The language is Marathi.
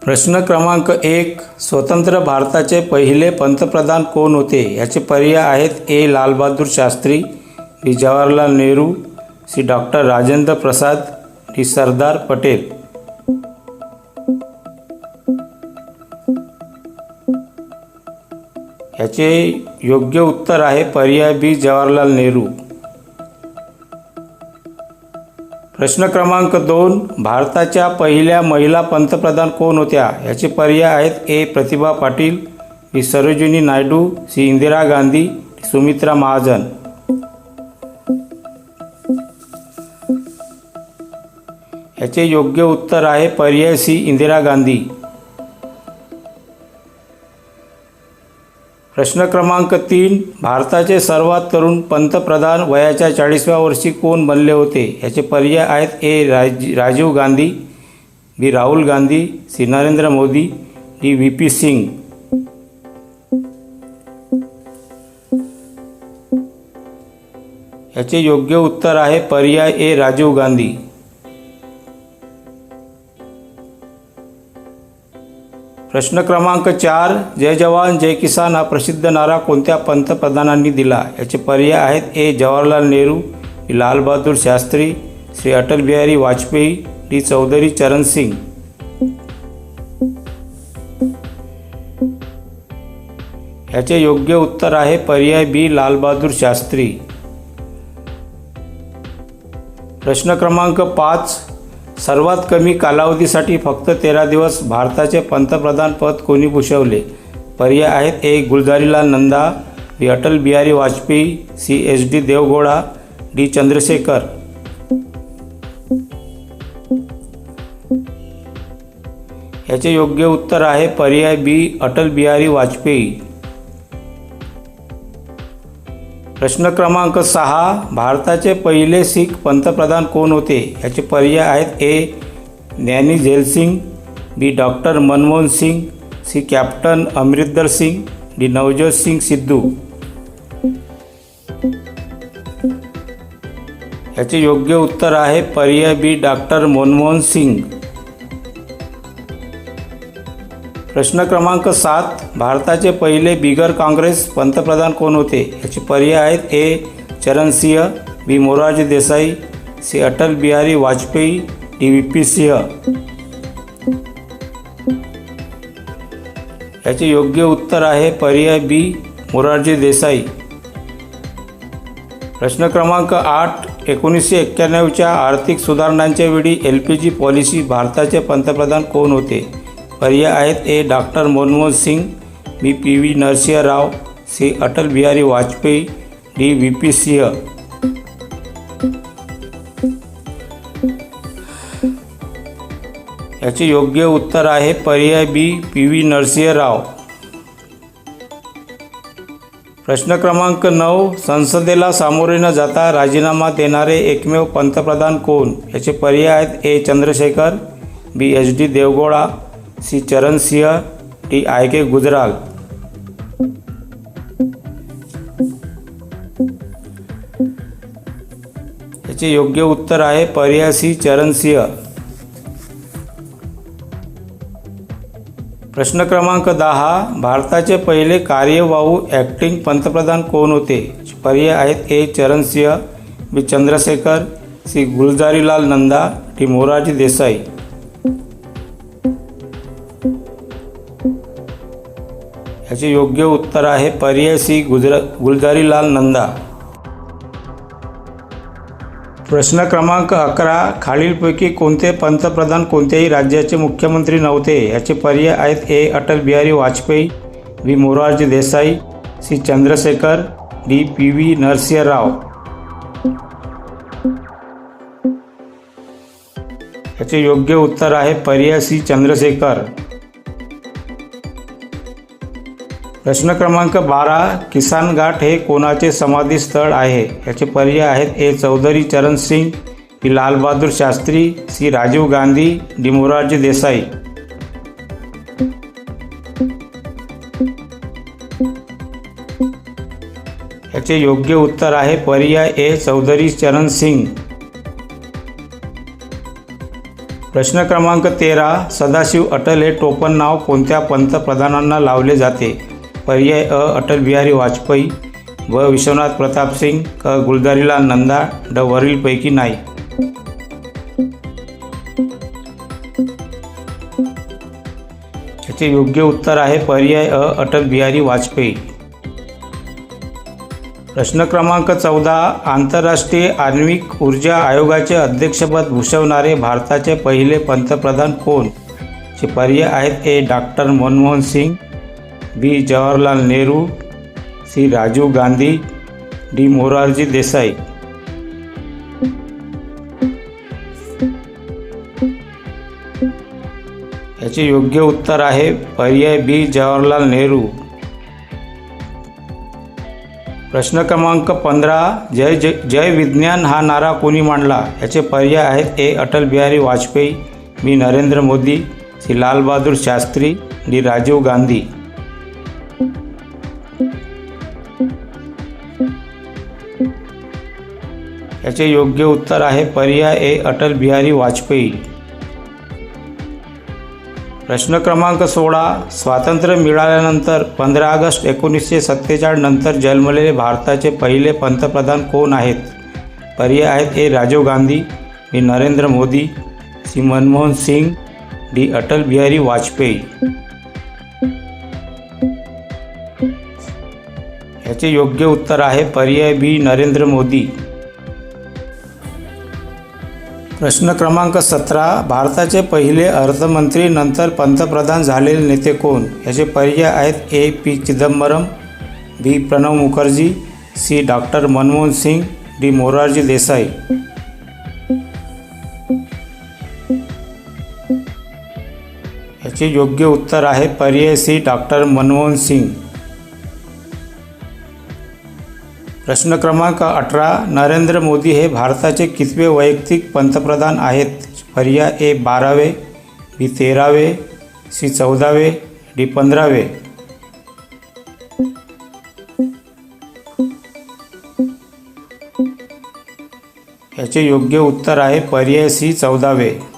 प्रश्न क्रमांक 1. स्वतंत्र भारताचे पहिले पंतप्रधान कोण होते? याचे पर्याय आहेत. ए. लालबहादूर शास्त्री, बी. Jawaharlal Nehru, C. Doctor Rajendra Prasad, D. Sardar Patel. याचे योग्य उत्तर आहे पर्याय बी. जवाहरलाल नेहरू. प्रश्न क्रमांक 2. भारताच्या पहिल्या महिला पंतप्रधान कोण होत्या? याचे पर्याय आहेत. ए. प्रतिभा पाटील, बी. सरोजिनी नायडू, सी. इंदिरा गांधी, डी. सुमित्रा महाजन. याचे योग्य उत्तर आहे पर्याय सी. इंदिरा गांधी. प्रश्न क्रमांक 3. भारताचे सर्वात तरुण पंतप्रधान वयाच्या 40व्या वर्षी कोण बनले होते? याचे पर्याय आहेत. A. Rajiv Gandhi, B. Rahul Gandhi, C. Narendra Modi, D. V P. Singh. याचे योग्य उत्तर आहे पर्याय ए. राजीव गांधी. प्रश्न क्रमांक 4. जय जवान जय किसान हा प्रसिद्ध नारा कोणत्या पंतप्रधानांनी दिला? याचे पर्याय आहेत. ए. जवाहरलाल नेहरू, बी. लालबहादूर शास्त्री, श्री अटल बिहारी वाजपेयी, डी. चौधरी चरण सिंग. याचे योग्य उत्तर आहे पर्याय बी. लालबहादूर शास्त्री. प्रश्न क्रमांक 5. सर्वात कमी कालावधीसाठी फक्त 13 दिवस भारताचे पंतप्रधान पद कोणी भूषवले? पर्याय आहेत. A. Gulzarilal Nanda, B. Atal Bihari Vajpayee, C. H. D. Deve Gowda, D. Chandrashekhar. याचे योग्य उत्तर आहे पर्याय बी. अटल बिहारी वाजपेयी. प्रश्न क्रमांक 6. भारताचे पहिले शीख पंतप्रधान कोण होते? याचे पर्याय आहेत. A. Giani Zail Singh, B. Doctor Manmohan Singh, C. Captain Amarinder Singh, D. Navjot Singh Sidhu. याचे योग्य उत्तर आहे पर्याय बी. डॉक्टर मनमोहन सिंग. प्रश्न क्रमांक 7. भारताचे पहिले बिगर काँग्रेस पंतप्रधान कोण होते? याचे पर्याय आहेत. A. Charan Singh, B. Morarji Desai, C. Atal Bihari Vajpayee, D. V P. Singh. याचे योग्य उत्तर आहे पर्याय बी. मोरारजी देसाई. प्रश्न क्रमांक 8. 1991च्या आर्थिक सुधारणांच्या वेळी LPG पॉलिसी भारताचे पंतप्रधान कोण होते? पर्याय आहेत. A. Doctor Manmohan Singh, B. P V. Narasimha Rao, C. Atal Bihari Vajpayee, D. V P. Singh. याचे योग्य उत्तर आहे पर्याय बी. पी.व्ही. नरसिंह राव. प्रश्न क्रमांक 9. संसदेला सामोरे न जाता राजीनामा देणारे एकमेव पंतप्रधान कोण? याचे पर्याय आहेत. ए. चंद्रशेखर, बी. एच. डी. देवगौडा, सी. चरण सिंह, डी. I.K. गुजराल. याचे योग्य उत्तर आहे पर्याय सी. चरण सिंह. प्रश्न क्रमांक 10. भारताचे पहिले कार्यवाहू ॲक्टिंग पंतप्रधान कोण होते? पर्याय आहेत. A. Charan Singh, B. Chandrashekhar, C. Gulzarilal Nanda, D. Morarji Desai. याचे योग्य उत्तर आहे पर्याय सी. गुलजारीलाल नंदा. प्रश्न क्रमांक 11. खालीलपैकी कोणते पंतप्रधान कोणत्याही राज्याचे मुख्यमंत्री नव्हते? याचे पर्याय आहेत. A. Atal Bihari Vajpayee, B. Morarji Desai, C. Chandrashekhar, D. P V. Narasimha Rao. याचे योग्य उत्तर आहे पर्याय सी. चंद्रशेखर. प्रश्न क्रमांक 12. किसान घाट हे कोणाचे समाधी स्थळ आहे? याचे पर्याय आहेत. ए. चौधरी चरण सिंग, बी. लालबहादूर शास्त्री, सी. राजीव गांधी, डी. मोरारजी देसाई. याचे योग्य उत्तर आहे पर्याय ए. चौधरी चरण सिंग. प्रश्न क्रमांक 13. सदाशिव अटल हे टोपण नाव कोणत्या पंतप्रधानांना लावले जाते? पर्याय अ. अटल बिहारी वाजपेयी, व. विश्वनाथ प्रताप सिंग, क. गुलजारीलाल नंदा, ड. वरीलपैकी नाही. याचे योग्य उत्तर आहे पर्याय अ. अटल बिहारी वाजपेयी. प्रश्न क्रमांक 14. आंतरराष्ट्रीय आण्विक ऊर्जा आयोगाचे अध्यक्षपद भूषवणारे भारताचे पहिले पंतप्रधान कोण? चे पर्याय आहेत A. Doctor Manmohan Singh, B. Jawaharlal Nehru, C. Rajiv Gandhi, D. Morarji Desai. याचे योग्य उत्तर आहे पर्याय बी. जवाहरलाल नेहरू. प्रश्न क्रमांक 15. जय विज्ञान हा नारा कोणी मांडला? याचे पर्याय आहेत A. Atal Bihari Vajpayee, B. Narendra Modi, C. Lal Bahadur Shastri, D. Rajiv Gandhi. याचे योग्य उत्तर आहे पर्याय ए. अटल बिहारी वाजपेयी. प्रश्न क्रमांक 16. स्वातंत्र्य मिळाल्यानंतर 15 ऑगस्ट 1947 नंतर जन्मलेले भारताचे पहिले पंतप्रधान कोण आहेत? पर्याय आहेत A. Rajiv Gandhi, B. Narendra Modi, C. Manmohan Singh, D. Atal Bihari Vajpayee. याचे योग्य उत्तर आहे पर्याय बी. नरेंद्र मोदी. प्रश्न क्रमांक 17. भारताचे पहिले अर्थमंत्री नंतर पंतप्रधान झालेले नेते कोण? याचे पर्याय आहेत A. P. Chidambaram, B. Pranab Mukherjee, C. Doctor Manmohan Singh, D. Morarji Desai. याचे योग्य उत्तर आहे पर्याय सी. डॉक्टर मनमोहन सिंग. प्रश्न क्रमांक 18. नरेंद्र मोदी हे भारताचे कितवे वैयक्तिक पंतप्रधान आहेत? पर्याय ए. 12वे, बी. 13वे, सी. 14वे, डी. 15वे. याचे योग्य उत्तर आहे पर्याय सी. 14वे.